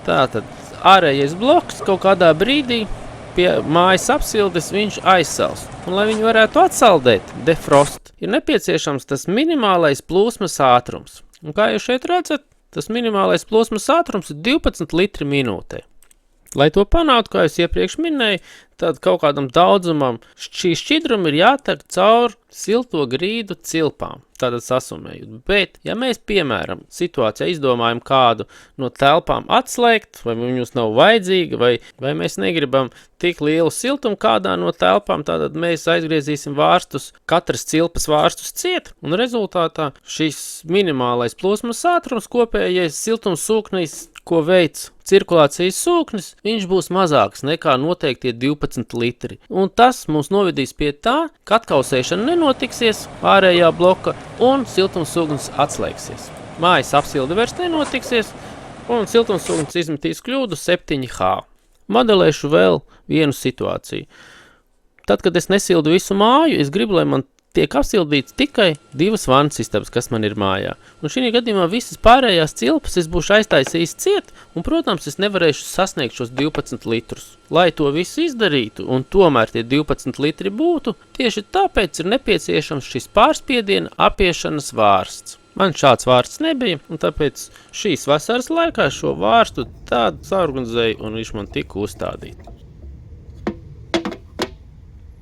Tātad ārējais bloks kaut kādā brīdī pie mājas apsildes viņš aizsals. Un, lai viņu varētu atsaldēt, defrost, ir nepieciešams tas minimālais plūsmas ātrums. Un kā jūs šeit redzat, tas minimālais plūsmas ātrums ir 12 litri minūtē. Lai to panātu, kā es iepriekš minēju, tad kaut kādam daudzumam šī šķidruma ir jātek caur silto grīdu cilpām, tātad sasumējot. Bet, ja mēs, piemēram, situācijā izdomājam kādu no telpām atslēgt, vai viņus nav vajadzīga, vai mēs negribam tik lielu siltumu kādā no telpām, tātad mēs aizgriezīsim vārstus, katras cilpas vārstus ciet, un rezultātā šis minimālais plūsmas ātrums kopējais siltums sūknis, ko veic cirkulācijas sūknis, viņš būs mazāks nekā noteiktie 12 litri. Un tas mums novedīs pie tā, ka atkausēšana nenotiksies ārējā bloka un siltumsūknis atslēgsies. Mājas apsilde vairs nenotiksies un siltumsūknis izmetīs kļūdu 7H. Modelēšu vēl vienu situāciju. Tad, kad es nesildu visu māju, es gribu, lai man tiek apsildīts tikai 2 vannas istabas, kas man ir mājā. Un šī gadījumā visas pārējās cilpas es būšu aiztaisījis ciet, un, protams, es nevarēšu sasniegt šos 12 litrus. Lai to visu izdarītu, un tomēr tie 12 litri būtu, tieši tāpēc ir nepieciešams šis pārspiediena apiešanas vārsts. Man šāds vārsts nebija, un tāpēc šīs vasaras laikā šo vārstu tādu saorganizēju, un viņš man tika uzstādīt.